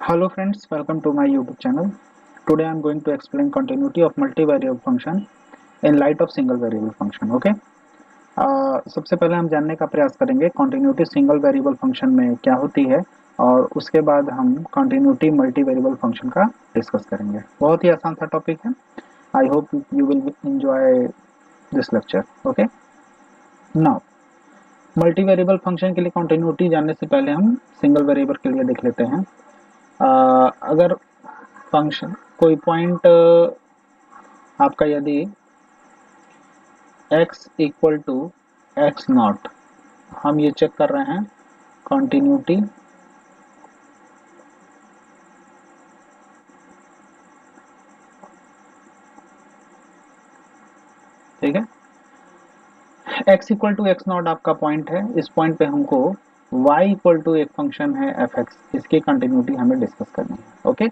Hello friends, welcome to my YouTube channel. Today I am going to explain continuity of multivariable function in light of single variable function. Okay? सबसे पहले हम जानने का प्रयास करेंगे continuity single variable function में क्या होती है और उसके बाद हम continuity मल्टी वेरिएबल फंक्शन का डिस्कस करेंगे। बहुत ही आसान सा टॉपिक है। I hope you will enjoy this lecture. Okay, now multi variable function के लिए continuity जानने से पहले हम सिंगल वेरिएबल के लिए देख लेते हैं। अगर फंक्शन कोई पॉइंट आपका यदि x equal to x naught, हम ये चेक कर रहे हैं कॉन्टिन्यूटी ठीक है। x equal to x naught आपका पॉइंट है। इस पॉइंट पे हमको y इक्वल टू एक फंक्शन है एफ एक्स, इसकी कंटिन्यूटी हमें डिस्कस करनी है। ओके,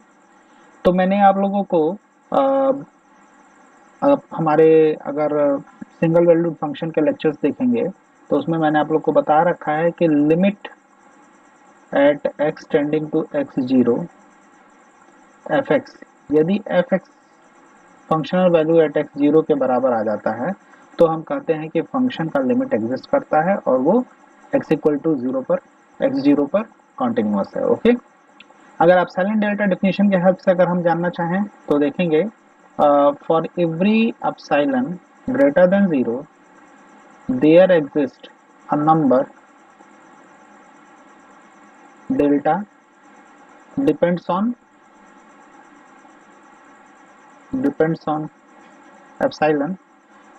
तो मैंने आप लोगों को हमारे अगर सिंगल वैल्यूड फंक्शन के लेक्चर्स देखेंगे तो उसमें मैंने आप लोग को बता रखा है कि limit at x tending to x zero f x, यदि f x functional value at x zero के बराबर आ जाता है तो हम कहते हैं कि फंक्शन का लिमिट एग्जिस्ट करता है और वो x इक्वल टू जीरो पर एक्स जीरो पर कॉन्टिन्यूअस है। ओके, अगर आप साइलेंट डेल्टा डेफिनेशन के हेल्प से अगर हम जानना चाहें तो देखेंगे for every epsilon greater than zero there exist a number delta depends on epsilon,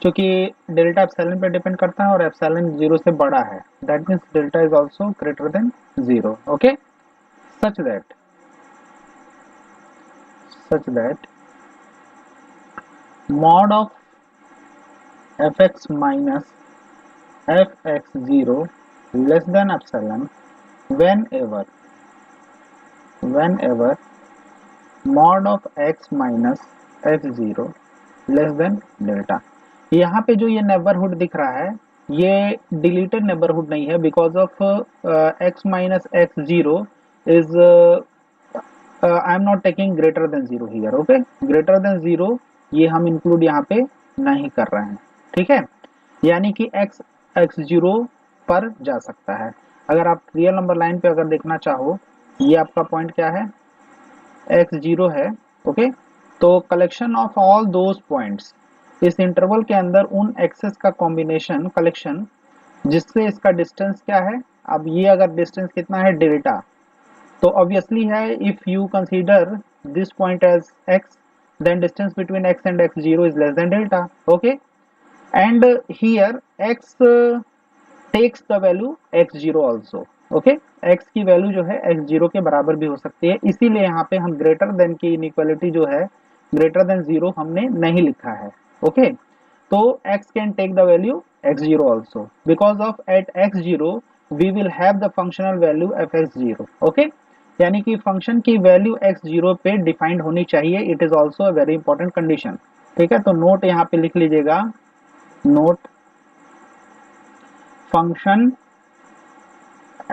क्योंकि डेल्टा एप्सिलॉन पे डिपेंड करता है और एप्सिलॉन जीरो से बड़ा है, that means delta is also greater than zero. Okay, such that mod of fx minus fx0 less than epsilon whenever mod of x minus f0 less than delta. यहाँ पे जो ये नेबरहुड दिख रहा है ये डिलीटेड नेबरहुड नहीं है, because of x minus x zero is I am not taking greater than zero here. Okay, greater than zero ये हम इंक्लूड यहाँ पे नहीं कर रहे हैं। ठीक है, यानी कि x एक्स जीरो पर जा सकता है। अगर आप रियल नंबर लाइन पे अगर देखना चाहो, ये आपका पॉइंट क्या है, एक्स जीरो है। ओके, तो collection of all those points, इस इंटरवल के अंदर उन एक्सेस का कॉम्बिनेशन कलेक्शन जिससे इसका डिस्टेंस क्या है। अब ये अगर डिस्टेंस कितना है डेल्टा, तो ऑब्वियसली है if you consider this point as x then distance between x and x0 is less than delta. Okay, and here x takes the value x0 also. Okay, x की value जो है x0 के बराबर भी हो सकती है, इसीलिए यहाँ पे हम ग्रेटर देन की इनइक्वालिटी जो है ग्रेटर देन जीरो हमने नहीं लिखा है। ओके, तो x can take the value x0 also because of at x0 we will have the functional value fx0. Okay, यानी कि फंक्शन की वैल्यू x0 पे डिफाइंड होनी चाहिए। It is also a very important condition. ठीक है, तो नोट यहाँ पे लिख लीजिएगा, note function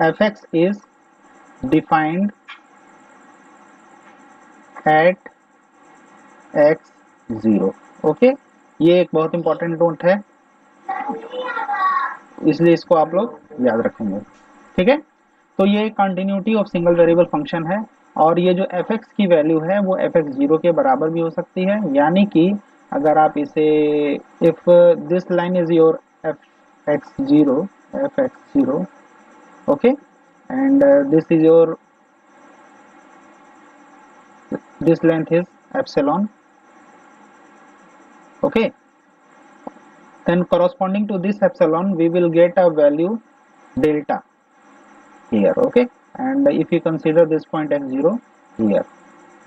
fx is defined at x0। Okay, ये एक बहुत इंपॉर्टेंट नोट है, इसलिए इसको आप लोग याद रखेंगे। ठीक है, तो ये continuity of single variable function है और ये जो fx की वैल्यू है वो fx0 के बराबर भी हो सकती है। यानी कि अगर आप इसे if this line is your fx0 okay, and this length is epsilon। okay, then corresponding to this epsilon we will get a value delta here। okay, and if you consider this point x0 here,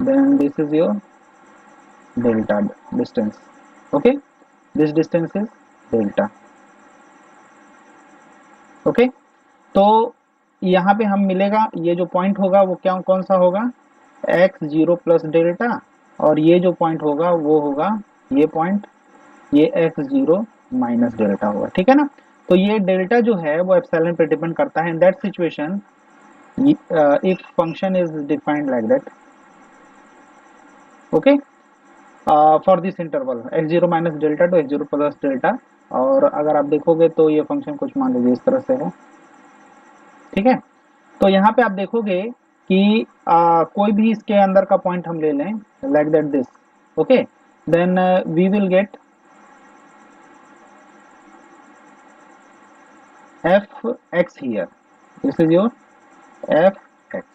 then this is your delta distance। okay, this distance is delta। okay, तो यहाँ पे हम मिलेगा, ये जो point होगा वो क्या कौन सा होगा, x0 प्लस डेल्टा, और ये जो पॉइंट होगा वो होगा ये पॉइंट, ये x0 माइनस डेल्टा होगा। ठीक है ना, तो ये डेल्टा जो है वो एप्सिलॉन पे डिपेंड करता है। In that situation if function is defined like that, okay, for this interval x0 minus delta to x0 plus delta, और अगर आप देखोगे तो ये फंक्शन कुछ मान लीजिए इस तरह से है, ठीक है। तो यहाँ पे आप देखोगे कि कोई भी इसके अंदर का पॉइंट हम ले लें like that this, okay, then we will get f x here, this is your f x,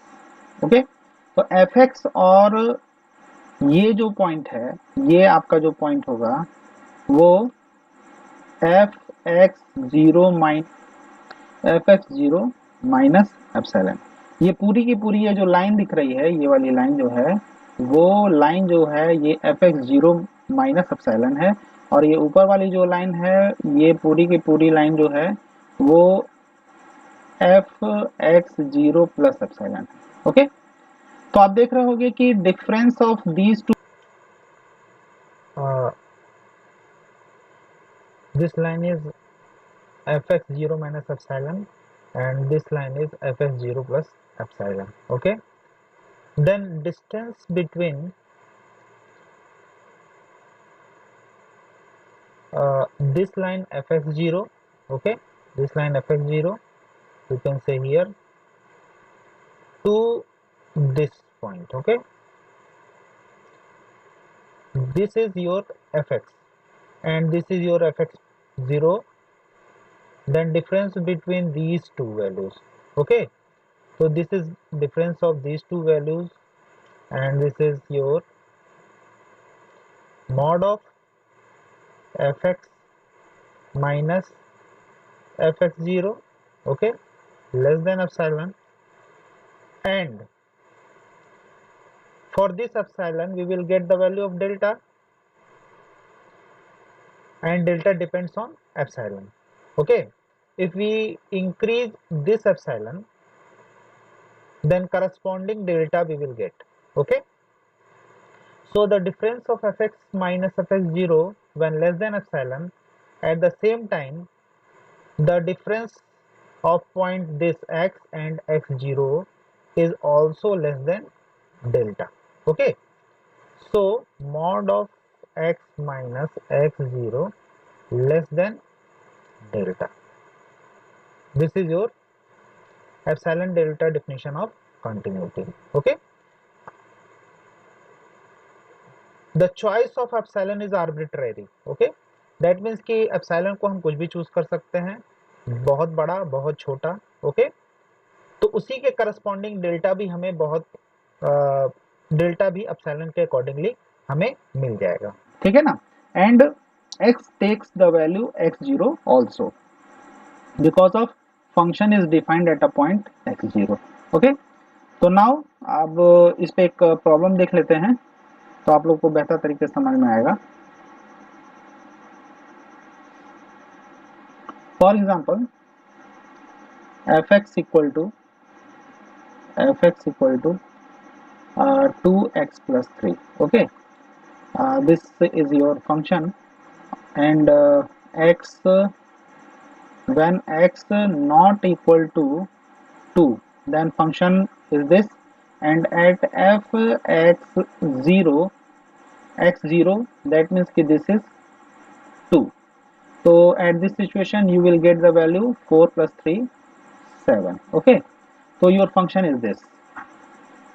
okay. तो एफ एक्स और ये जो पॉइंट है, ये आपका जो पॉइंट होगा वो F x zero minus epsilon, ये पूरी की पूरी ये जो लाइन दिख रही है, ये वाली लाइन जो है वो लाइन जो है ये F x zero minus epsilon है, और ये ऊपर वाली जो लाइन है ये पूरी की पूरी लाइन जो है वो F x zero plus epsilon है, ओके। तो आप देख रहे होंगे कि difference of these two, this line is fx0 minus epsilon and this line is fx0 plus epsilon, okay. Then distance between this line fx0, okay, this line fx0, you can say here, to this point, okay, this is your fx and this is your fx0, then difference between these two values, okay. So this is difference of these two values and this is your mod of fx minus fx0, okay, less than epsilon, and for this epsilon we will get the value of delta, and delta depends on epsilon, okay. If we increase this epsilon, then corresponding delta we will get, okay. So the difference of fx minus fx0 when less than epsilon, at the same time the difference of point this x and x0 is also less than delta, okay. So mod of x minus x0 less than delta, this is your epsilon delta definition of continuity, okay. The choice of epsilon is arbitrary, okay, that means कि epsilon को हम कुछ भी choose कर सकते हैं, बहुत बड़ा बहुत छोटा, ओके। तो उसी के करस्पॉन्डिंग डेल्टा भी हमें बहुत डेल्टा भी epsilon के अकॉर्डिंगली हमें मिल जाएगा, ठीक है ना। And x takes the value x0 also because of function is defined at a point x0, okay. तो नाउ अब इस पे एक प्रॉब्लम देख लेते हैं तो आप लोग को बेहतर तरीके से समझ में आएगा। For example fx equal to 2x plus 3, okay. This is your function, and x when x not equal to 2, then function is this, and at f x0 that means कि this is 2, so at this situation you will get the value 4 plus 3 7, okay. तो your function is this,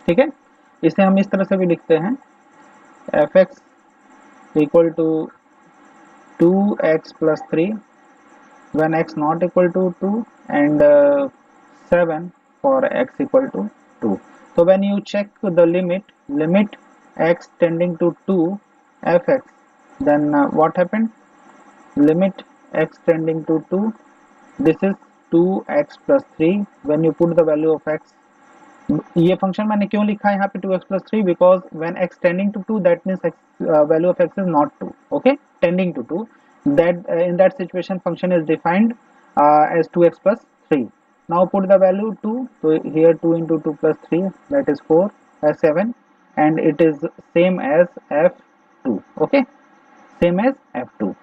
ठीक है। इसे हम इस तरह से भी लिखते हैं fx equal to 2x plus 3 when x not equal to 2, and 7 for x equal to 2. So when you check the limit x tending to 2 fx, then what happened, limit x tending to 2, this is 2x plus 3, when you put the value of x, ये function मैंने क्यों लिखा है यहाँ पे 2x plus 3, because when x tending to 2 that means x, value of x is not 2, okay, tending to 2, that in that situation function is defined as 2x plus 3. Now put the value 2, so here 2 into 2 plus 3, that is 4 as 7, and it is same as f2, okay, same as f2.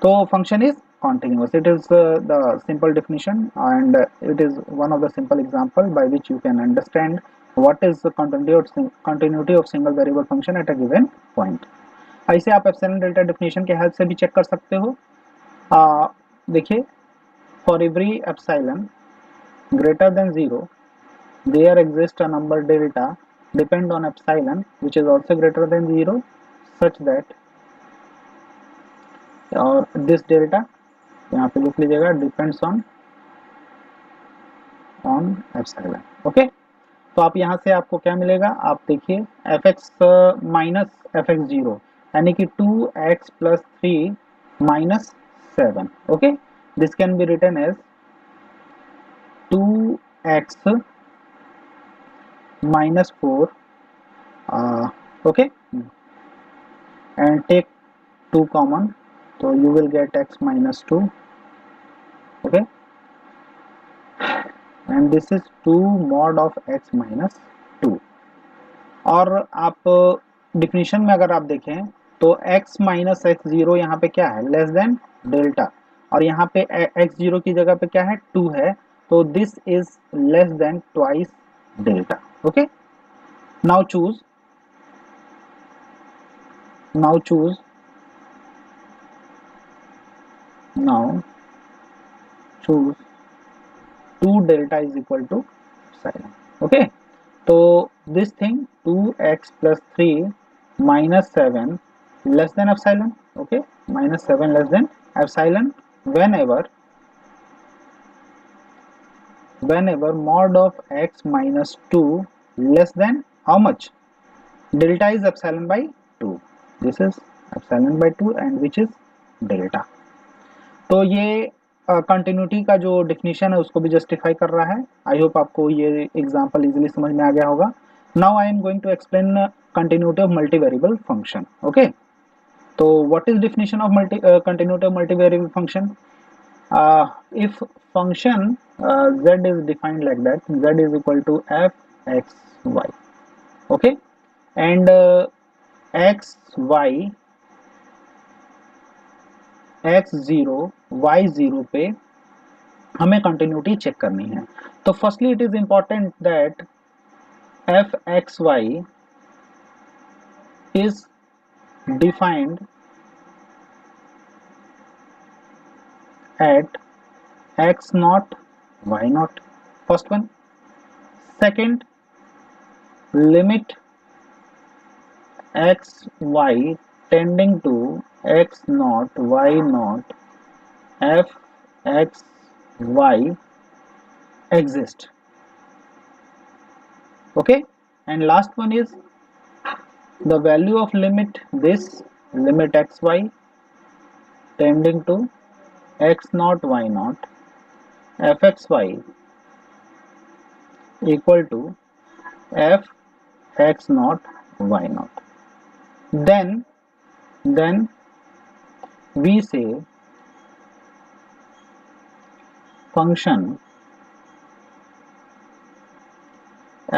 तो function is continuous. It is the simple definition, and it is one of the simple example by which you can understand what is the continuity of single variable function at a given point. ऐसे आप epsilon delta definition के help से भी check कर सकते हो। देखिए, for every epsilon greater than 0 there exists a number delta depend on epsilon which is also greater than 0 such that और this delta यहाँ पे लिख लीजिएगा डिपेंड्स ऑन एप्सिलॉन। ओके, तो आप यहाँ से आपको क्या मिलेगा, आप देखिए f x minus f x zero यानी कि 2x plus 3 minus 7। Okay, this can be written as 2x minus 4 okay, and take 2 common, so you will get x minus 2, okay, and this is 2 mod of x minus 2। और आप definition में अगर आप देखें तो x minus x zero यहाँ पे क्या है, लेस देन डेल्टा, और यहाँ पे x जीरो की जगह पे क्या है, 2 है, तो this is less than twice delta. Okay, now choose now 2 delta is equal to epsilon। okay, so this thing 2x plus 3 minus 7 less than epsilon, okay, minus 7 less than epsilon whenever mod of x minus 2 less than how much, delta is epsilon by 2, this is epsilon by 2 and which is delta। तो ये continuity का जो definition है उसको भी justify कर रहा है। आई होप आपको ये एग्जांपल इजीली समझ में आ गया होगा। Now I am going to explain continuity of multi variable function. Okay, तो what is definition of continuity of multi variable function? if function z is defined like that, z is equal to f x y, okay, and x y x0 y0 पे हमें continuity check करनी है। तो firstly it is important that f x y is defined at x naught y naught, first one। second, limit x y tending to x naught y naught f x y exist, okay, and last one is the value of limit this limit x y tending to x naught y naught f x y equal to f x naught y naught, then we say function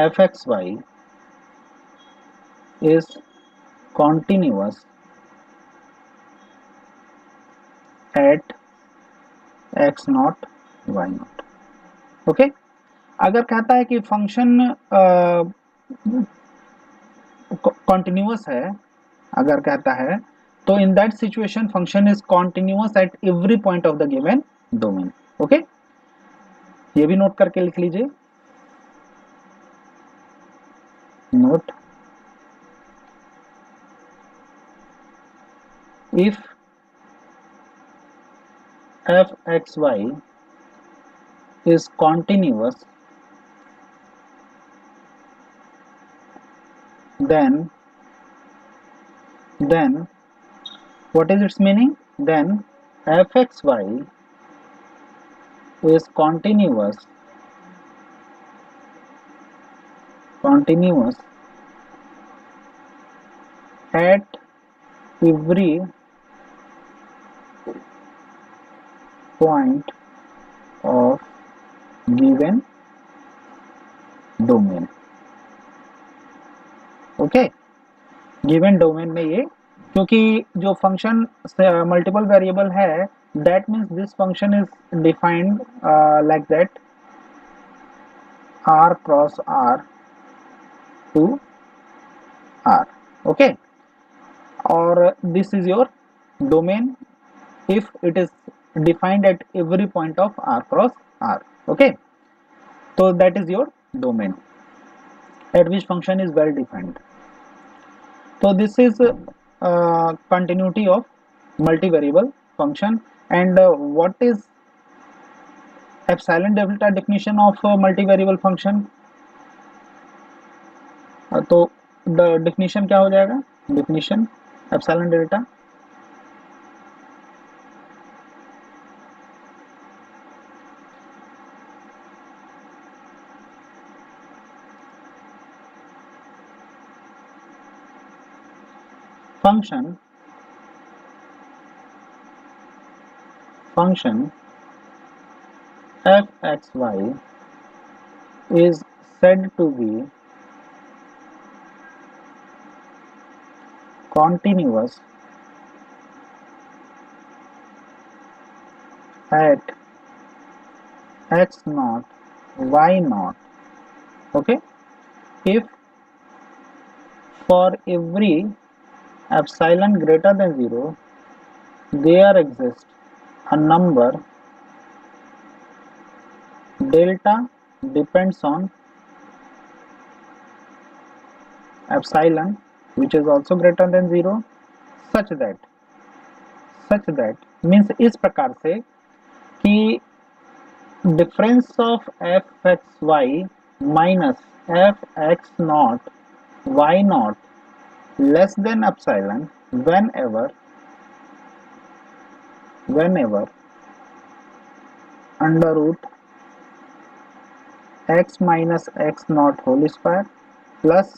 f x y is continuous at x naught y naught। Okay, अगर कहता है कि function continuous है, अगर कहता है तो in that situation function is continuous at every point of the given domain. Okay, ये भी नोट करके लिख लीजिए, note if f x y is continuous then what is its meaning, then f x y is continuous at every point of given domain। Okay, given domain में ये, क्योंकि जो function multiple variable है that means this function is defined like that, r cross r to r. Okay, or this is your domain if it is defined at every point of r cross r. Okay, so that is your domain at which function is well defined. So this is continuity of multivariable function. And what is epsilon delta definition of multivariable function? तो the definition क्या हो जाएगा? Definition epsilon delta function fxy is said to be continuous at x naught y naught. Okay, if for every epsilon greater than 0 there exists a number delta depends on epsilon which is also greater than 0, such that means इस प्रकार से कि difference of fxy minus fx naught y naught less than epsilon whenever under root x minus x naught whole square plus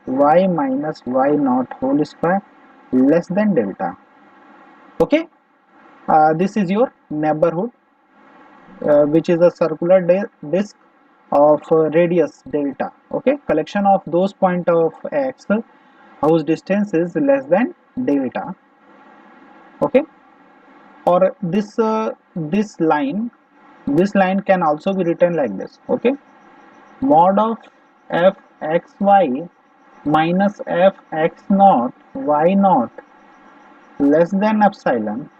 y minus y naught whole square less than delta. Okay, this is your neighborhood, which is a circular disk of radius delta. Okay, collection of those point of x whose distance is less than delta. Okay, or this line can also be written like this. Okay, mod of fxy minus fx naught y naught less than epsilon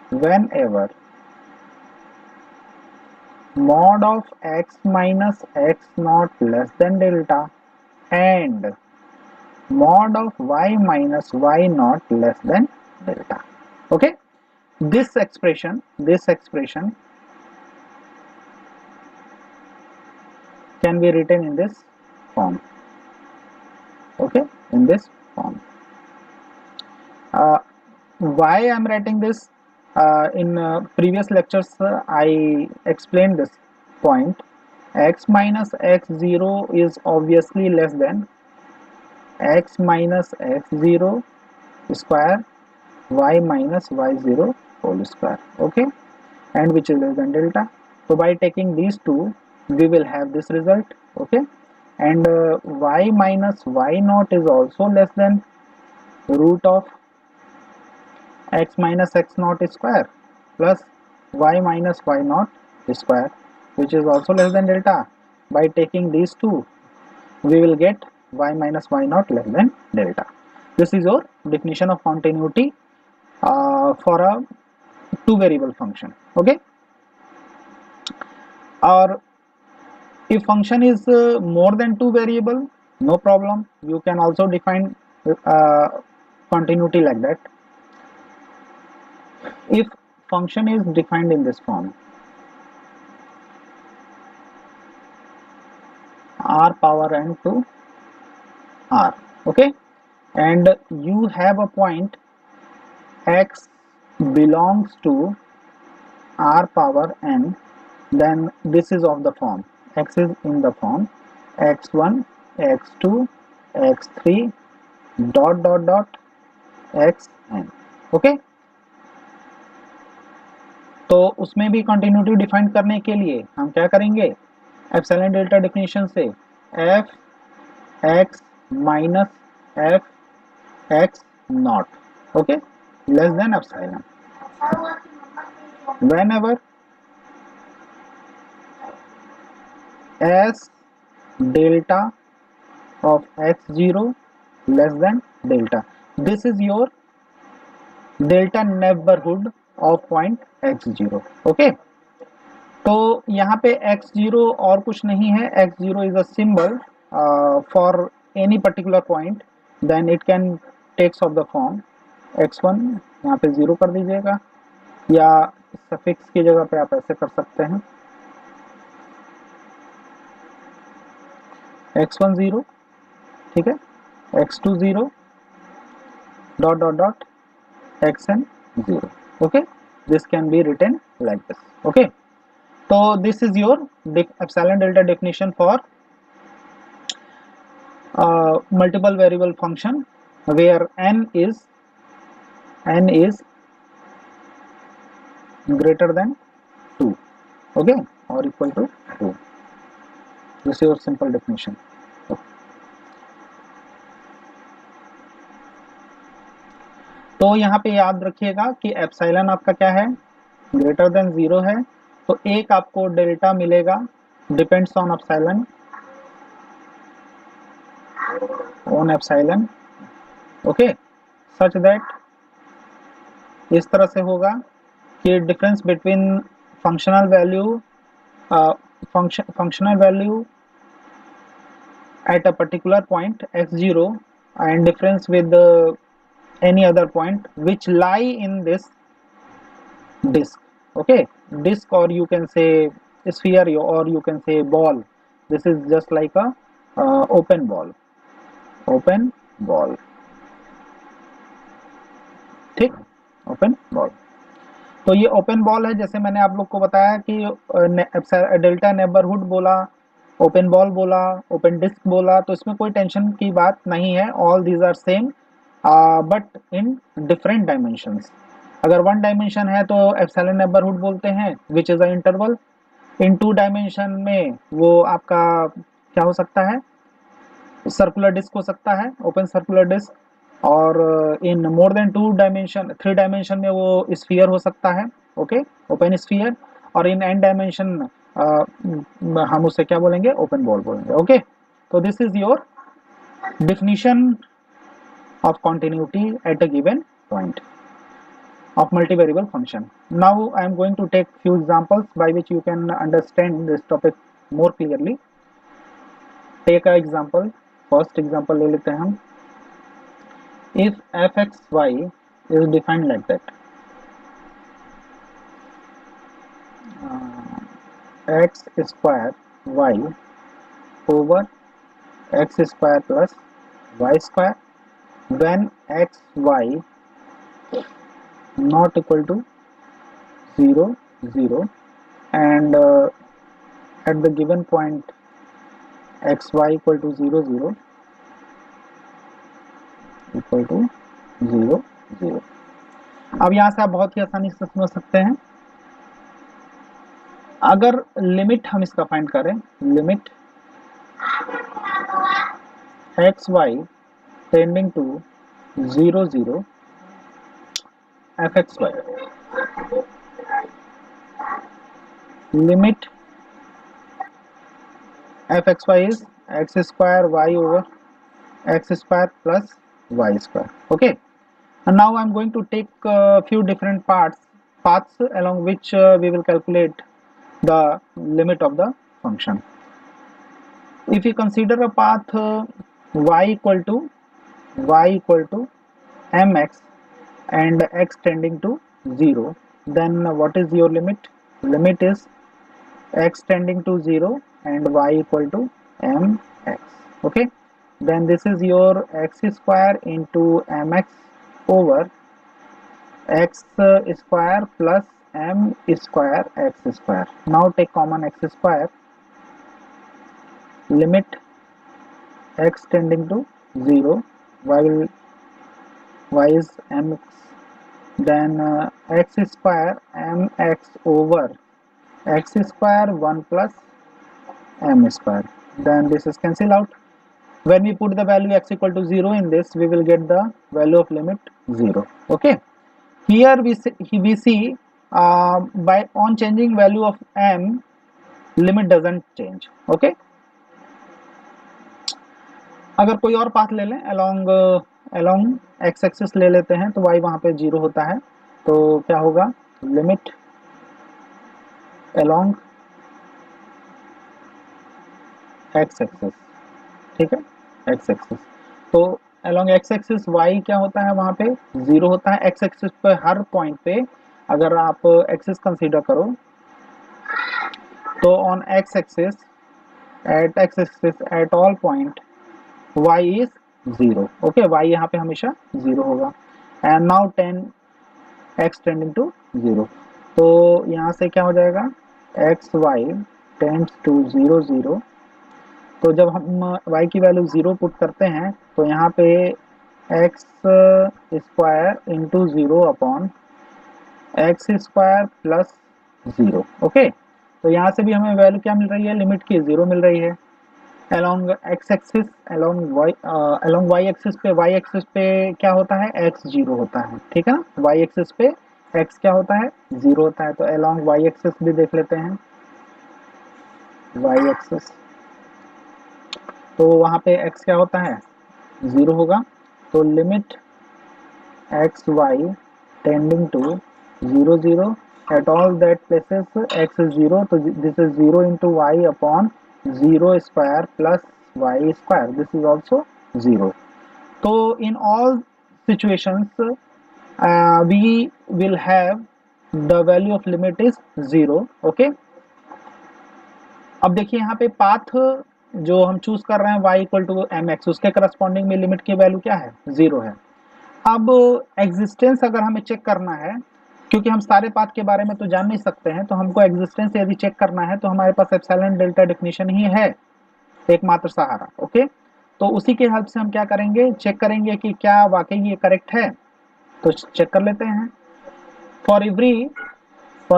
whenever mod of x minus x naught less than delta and mod of y minus y naught less than delta. Okay, this expression can be written in this form. Okay, in this form. Why I am writing this? In previous lectures I explained this point. X minus x0 is obviously less than x minus x0 square y minus y0 whole square. Okay, and which is less than delta. So by taking these two we will have this result. Okay, and y minus y naught is also less than root of x minus x naught square plus y minus y naught square, which is also less than delta. By taking these two we will get y minus y naught less than delta. This is your definition of continuity for a two variable function. Okay, or if function is more than two variable, no problem, you can also define uh, continuity like that. If function is defined in this form, r power n to r. Okay, and you have a point x belongs to r power n, then this is of the form x is in the form x1 x2 x3 dot dot dot xn. Okay, तो उसमें भी continuity define करने के लिए हम क्या करेंगे? Epsilon delta definition से F x minus f x not, okay, less than epsilon. whenever s delta of x0 less than delta. This is your delta neighborhood of point x0. Okay, तो यहाँ पे x0 और कुछ नहीं है, x0 is a symbol for any particular point, then it can takes of the form x1, यहाँ पे 0 कर दीजिएगा, या सफिक्स की जगह पे आप ऐसे कर सकते हैं x1 0, ठीक है, x2 0, dot dot dot xn 0. okay, this can be written like this. okay, so this is your epsilon delta definition for multiple variable function where n is greater than 2, okay, or equal to 2. This is your simple definition. तो यहाँ पे याद रखिएगा कि epsilon आपका क्या है, greater than 0 है, तो एक आपको डेल्टा मिलेगा, depends on epsilon, on epsilon, okay, such that इस तरह से होगा कि difference between functional value at a particular point x0 and difference with any other point which lie in this disk. okay, disk, or you can say sphere, or you can say ball. This is just like a open ball, ठीक, open ball. तो ये open ball है, जैसे मैंने आप लोग को बताया कि डेल्टा नेबरहुड बोला, ओपन बॉल बोला, ओपन डिस्क बोला, तो इसमें कोई टेंशन की बात नहीं है, all these are same but in different dimensions. अगर वन डायमेंशन है तो एप्सिलॉन नेबरहुड बोलते हैं which is a interval. In two dimension में वो आपका क्या हो सकता है, सर्कुलर डिस्क हो सकता है, ओपन सर्कुलर डिस्क, और in more than two dimension, 3 dimension में वो स्फीयर हो सकता है, ओके, ओपन स्फीयर, और इन एन डायमेंशन हम उसे क्या बोलेंगे, ओपन बॉल बोलेंगे. ओके, तो this is your definition of continuity at a given point of multivariable function. Now I am going to take few examples by which you can understand this topic more clearly. Take a example, first example ले लेते हैं हम. If fxy is defined like that, x square y over x square plus y square, when x y not equal to 0 0 and at the given point x y equal to 0 0 equal to 0 0. अब यहाँ से आप बहुत ही आसानी से समझ सकते हैं, अगर लिमिट हम इसका फाइंड करें, limit x y tending to 0 0 f x y, limit f x y is x square y over x square plus y square. Okay, and now I'm going to take a few different paths along which we will calculate the limit of the function. If you consider a path y equal to mx and x tending to 0, then what is your limit? Limit is x tending to 0 and y equal to mx. okay, then this is your x square into mx over x square plus m square x square. Now take common x square, limit x tending to 0, y is mx, then x square mx over x square 1 plus m square, then this is cancel out. When we put the value x equal to 0 in this, we will get the value of limit 0. okay, here we see by on changing value of m limit doesn't change. Okay, अगर कोई और path ले लें along x axis ले लेते हैं तो y वहां पे 0 होता है, तो क्या होगा, लिमिट अलोंग एक्स एक्सिस, ठीक है, एक्स एक्सिस, तो अलोंग एक्स एक्सिस y क्या होता है, वहां पे 0 होता है। एक्स एक्सिस पे हर पॉइंट पे अगर आप एक्सिस कंसीडर करो तो on x axis at all point y is 0। Okay, y यहाँ पे हमेशा 0 होगा। And now 10 x tending to 0, तो यहाँ से क्या हो जाएगा, एक्स वाई टेंड्स टू 0 0। तो जब हम y की वैल्यू 0 पुट करते हैं तो यहाँ पे x square into 0 upon x square plus 0। Okay, तो यहाँ से भी हमें वैल्यू क्या मिल रही है, लिमिट की 0 मिल रही है। Along x axis along y axis पे क्या होता है, एक्स 0 होता है, ठीक है ना, वाई एक्सिस पे एक्स क्या होता है, 0 होता है। तो अलोंग वाई एक्सिस भी देख लेते हैं, वाई एक्सिस, तो वहां पे x क्या होता है, 0 होगा। तो limit x y tending to 0 0 at all that places x is 0, तो this is 0 into y upon 0 square plus y square, this is also 0। तो in all situations we will have the value of limit is 0। Okay, अब देखिए यहाँ पे path जो हम choose कर रहे हैं y equal to m x, उसके करस्पॉन्डिंग में लिमिट की वैल्यू क्या है, 0 है। अब एग्जिस्टेंस अगर हमें चेक करना है, क्योंकि हम सारे पाथ के बारे में तो जान नहीं सकते हैं, तो हमको एग्जिस्टेंस यदि चेक करना है तो हमारे पास एप्सिलॉन डेल्टा डेफिनेशन ही है एकमात्र सहारा। ओके, तो उसी के हेल्प से हम क्या करेंगे, चेक करेंगे कि क्या वाकई ये करेक्ट है, तो चेक कर लेते हैं। For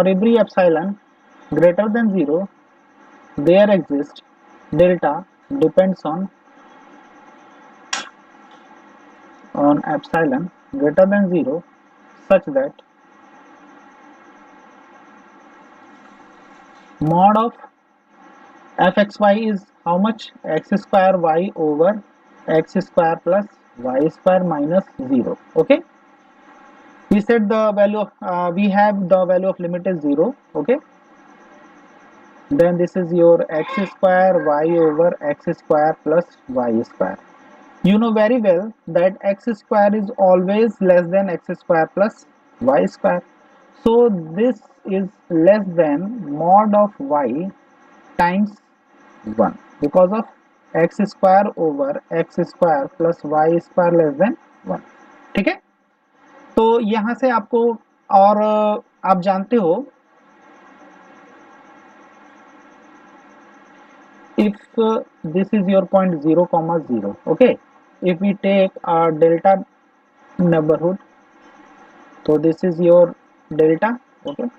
every epsilon greater than 0 there exists delta depends on epsilon greater than 0 such that mod of fxy is how much, x square y over x square plus y square minus 0। okay, we set the value of we have the value of limit is 0। okay, then this is your x square y over x square plus y square। You know very well that x square is always less than x square plus y square. So this is less than mod of y times 1 because of x square over x square plus y square less than 1। ठीक है, तो यहाँ से आपको, और आप जानते हो if this is your point 0 comma 0, okay, if we take a delta neighborhood, so this is your delta। okay,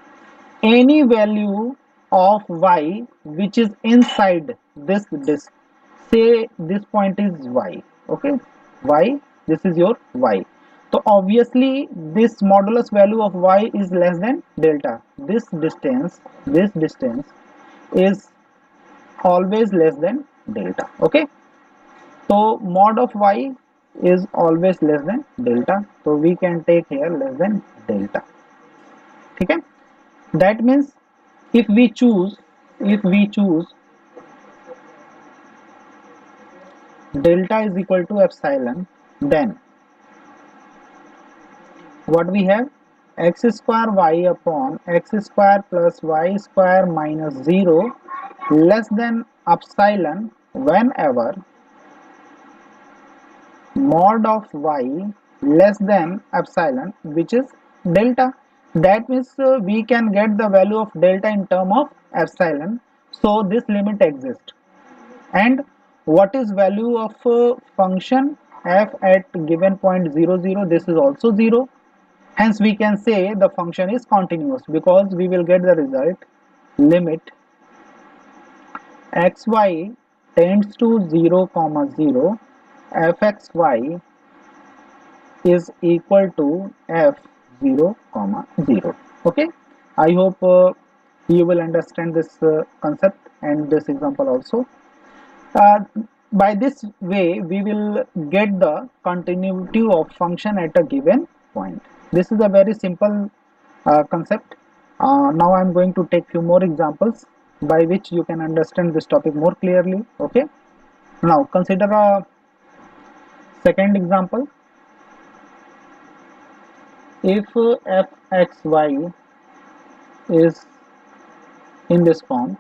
any value of y which is inside this disk, say this point is y, okay, y, this is your y, so obviously this modulus value of y is less than delta, this distance is always less than delta। okay, so mod of y is always less than delta, so we can take here less than delta। ठीक है, that means if we choose delta is equal to epsilon, then what we have, x square y upon x square plus y square minus 0 less than epsilon whenever mod of y less than epsilon, which is delta। That means we can get the value of delta in term of epsilon, so this limit exists। and what is value of function f at given point 0 0, this is also 0, hence we can say the function is continuous because we will get the result limit xy tends to 0 comma 0 fxy is equal to f 0 comma 0। okay, I hope you will understand this concept and this example also. Uh, by this way, we will get the continuity of function at a given point. This is a very simple concept. Now I am going to take few more examples by which you can understand this topic more clearly. Okay. Now consider a second example. If fxy is in this form,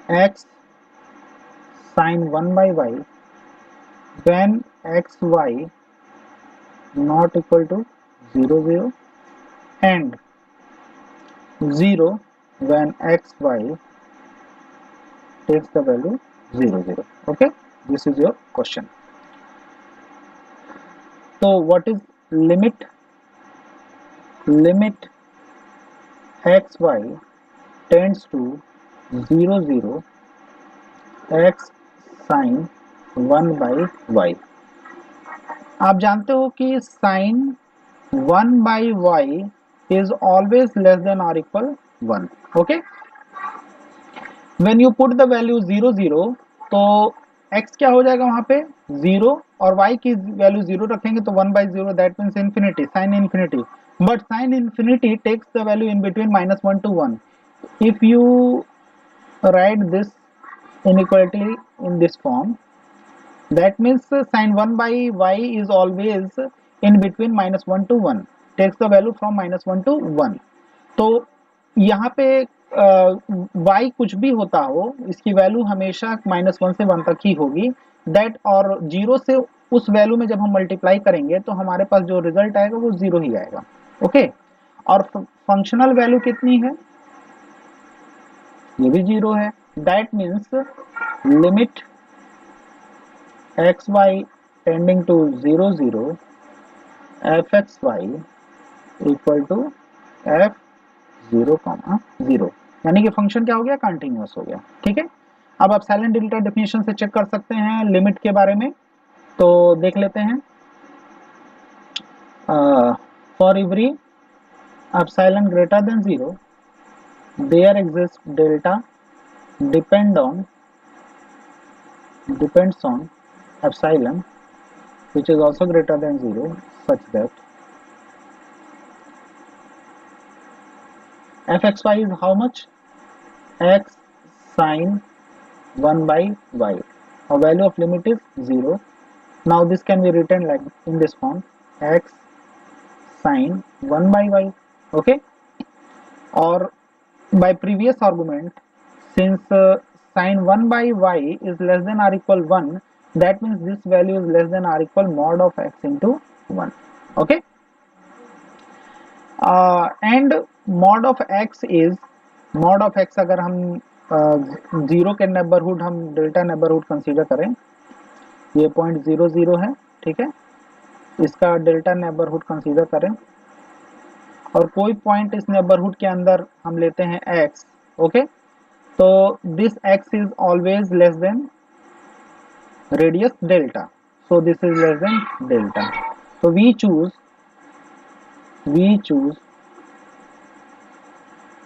x sine 1 by y, when xy not equal to 0 0 and 0 when xy takes the value 0 0. Okay, this is your question. So what is limit xy tends to 0 0 x sin 1 by y. आप जानते हो कि sin 1 by y is always less than or equal 1. Okay, when you put the value 0 0, तो x क्या हो जाएगा वहां पे 0 और y की वैल्यू 0 रखेंगे तो 1 by 0, that means infinity, sin infinity. But sin infinity takes the value in between -1 to 1. If you write this inequality in this form, that means sin 1 by y is always in between -1 to 1, takes the value from -1 to 1. तो यहाँ पे y कुछ भी होता हो, इसकी value हमेशा -1 से 1 तक ही होगी, दैट, और 0 से उस वैल्यू में जब हम मल्टीप्लाई करेंगे तो हमारे पास जो रिजल्ट आएगा वो 0 ही आएगा. ओके, और फंक्शनल वैल्यू कितनी है, ये भी 0 है. That means limit xy tending to 0 0 fxy equal to f0, 0, यानी कि फंक्शन क्या हो गया, कंटिन्यूअस हो गया. ठीक है, अब आप साइलेंट डेल्टा डेफिनेशन से चेक कर सकते हैं लिमिट के बारे में, तो देख लेते हैं. For every epsilon greater than 0 there exist delta depends on epsilon which is also greater than 0 such that fxy is how much, x sine 1 by y. Our value of limit is 0. Now this can be written like in this form, x sine 1 by y. Okay, or by previous argument, since sine 1 by y is less than or equal 1, that means this value is less than or equal mod of x into 1. Okay, and mod of x is, mod of x अगर हम 0 के neighbourhood, हम delta neighbourhood consider करें, ये 0.00 है. ठीक है, इसका डेल्टा नेबरहुड कंसीडर करें और कोई पॉइंट इस नेबरहुड के अंदर हम लेते हैं x. ओके, तो this x is always less than radius delta, so this is less than delta. So we choose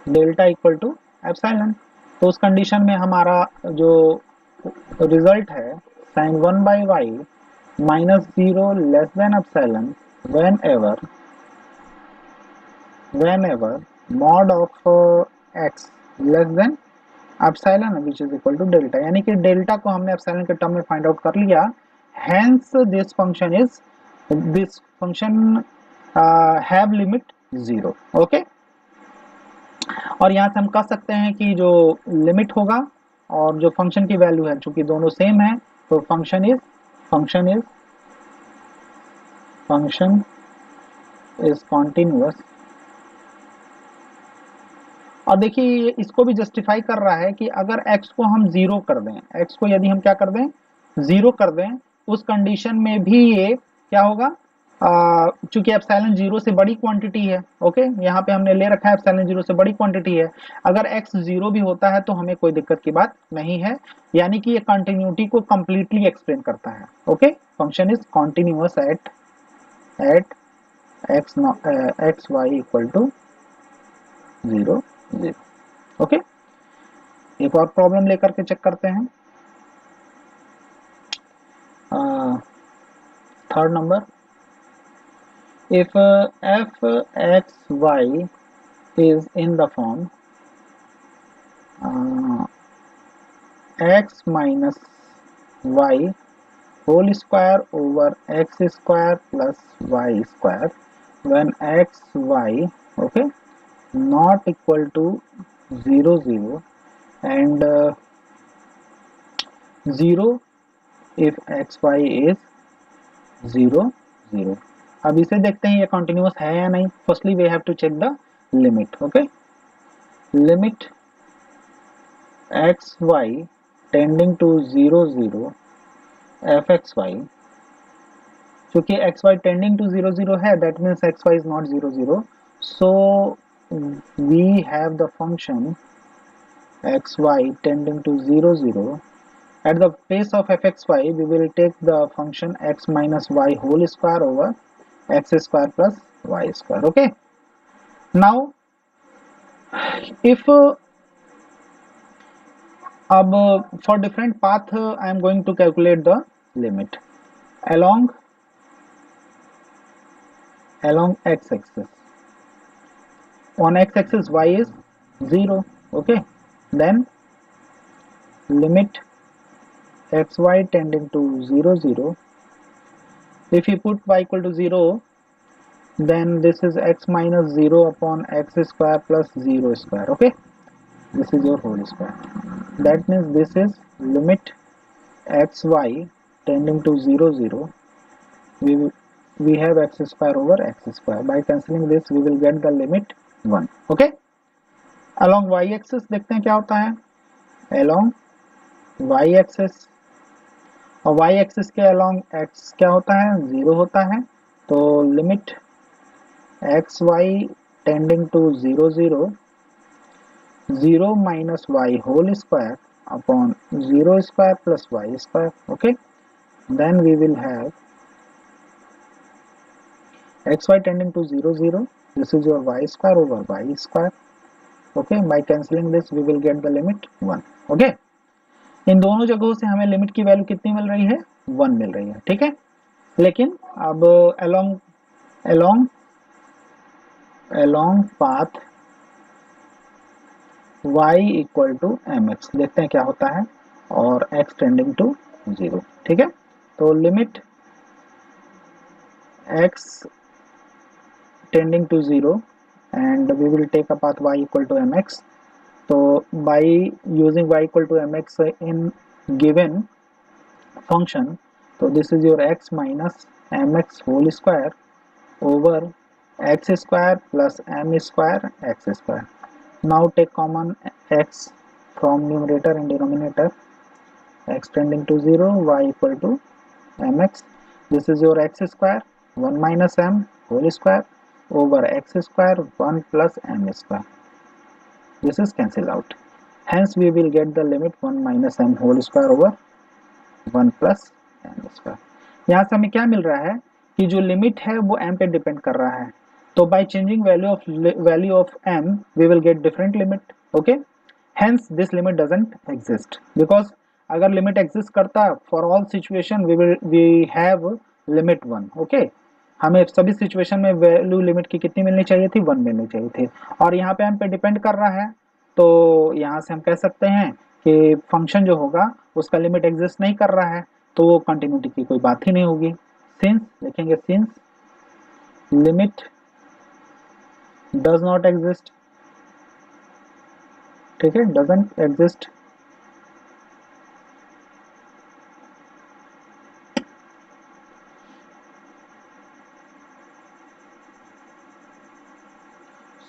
delta equal to epsilon. तो उस कंडीशन में हमारा जो रिजल्ट है sin 1 by y -0 less than epsilon whenever mod of x less than epsilon which is equal to delta, यानी कि delta को हमने epsilon के टर्म में फाइंड आउट कर लिया. hence this function have limit 0. Okay, और यहाँ से हम कह सकते हैं कि जो लिमिट होगा और जो फंक्शन की वैल्यू है, चूंकि दोनों सेम है, तो फंक्शन इज कॉन्टिन्यूअस. और देखिए इसको भी जस्टिफाई कर रहा है कि अगर x को हम 0 कर दें, x को यदि हम क्या कर दें, 0 कर दें, उस कंडीशन में भी ये क्या होगा, चूंकि एप्सिलॉन 0 से बड़ी क्वांटिटी है. ओके, यहाँ पे हमने ले रखा है एप्सिलॉन 0 से बड़ी क्वांटिटी है, अगर x 0 भी होता है तो हमें कोई दिक्कत की बात नहीं है, यानी कि ये कंटिन्यूटी को कंप्लीटली एक्सप्लेन करता है. Okay, function is continuous at x y equal to 0 0। Okay, एक और प्रॉब्लम लेकर के चेक करते हैं। Third number, if f x y is in the form x minus y whole square over x square plus y square, when x y, okay, not equal to 0 0 and 0 if x y is 0 0। अब इसे देखते हैं ये continuous है या नहीं। Firstly we have to check the limit. Okay, limit x y tending to 0 0 f x y, क्योंकि x y tending to 0 0 है, that means x y is not 0 0, so we have the function x y tending to 0 0। At the place of fxy, we will take the function x minus y whole square over x square plus y square. Okay. Now, if for different path, I am going to calculate the limit along x-axis. On x-axis, y is 0. Okay. Then limit xy tending to 0 0. If you put y equal to 0, then this is x minus 0 upon x square plus 0 square. Okay, this is your whole square. That means this is limit xy tending to 0 0. We have x square over x square. By cancelling this, we will get the limit 1. Okay, along y axis देखते हैं क्या होता है। along y axis, और y axis के along x क्या होता है, 0 होता है। तो limit x y tending to 0 0, 0 minus y whole square upon 0 square plus y square. Okay, then we will have xy tending to 0 0, this is your y square over y square. Okay, by cancelling this we will get the limit 1. Okay, इन दोनों जगहों से हमें limit की value कितनी मिल रही है, 1 मिल रही है। ठीक है, लेकिन अब along path y equal to m x देखते हैं क्या होता है, और x टेंडिंग टू 0। ठीक है, तो limit x tending to 0 and we will take a path y equal to m x. तो by using y equal to mx in given function, so this is your x minus mx whole square over x square plus m square x square. Now take common x from numerator and denominator, x tending to 0, y equal to mx. This is your x square 1 minus m whole square over x square 1 plus m square. This is cancel out. Hence we will get the limit 1 minus m whole square over 1 plus m square. यहाँ से हमें क्या मिल रहा है कि जो limit है वो m पे डिपेंड कर रहा है। तो by changing value of m we will get different limit. Okay, hence this limit doesn't exist, because अगर लिमिट एग्जिस्ट करता for all situation we have limit 1. okay, हमें सभी सिचुएशन में वैल्यू लिमिट की कितनी मिलनी चाहिए थी, 1 मिलनी चाहिए थी, और यहाँ पे हम पे डिपेंड कर रहा है। तो यहाँ से हम कह सकते हैं कि फंक्शन जो होगा उसका लिमिट एग्जिस्ट नहीं कर रहा है, तो वो कंटिन्यूटी की कोई बात ही नहीं होगी। सिंस लिखेंगे, since limit does not exist. ठीक है, doesn't exist,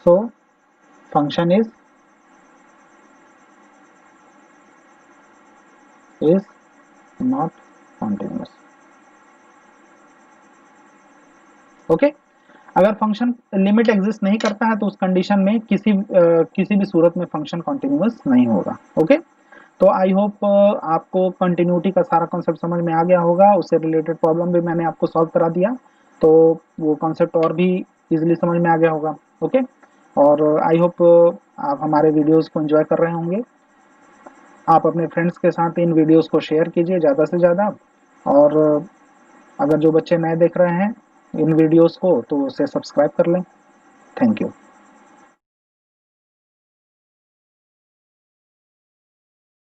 so function is not continuous. Okay, अगर फंक्शन लिमिट एग्जिस्ट नहीं करता है तो उस कंडीशन में किसी भी सूरत में फंक्शन कंटिन्यूअस नहीं होगा। ओके, तो आई होप आपको कंटिन्यूटी का सारा कॉन्सेप्ट समझ में आ गया होगा, उससे रिलेटेड प्रॉब्लम भी मैंने आपको सॉल्व करा दिया। तो वो कॉन्सेप्ट और भी इजीली समझ में आ गया होगा। ओके, और आई होप आप हमारे वीडियोस को एंजॉय कर रहे होंगे। आप अपने फ्रेंड्स के साथ इन वीडियोस को शेयर कीजिए ज़्यादा से ज़्यादा, और अगर जो बच्चे नए देख रहे हैं इन वीडियोस को तो उसे सब्सक्राइब कर लें। Thank you.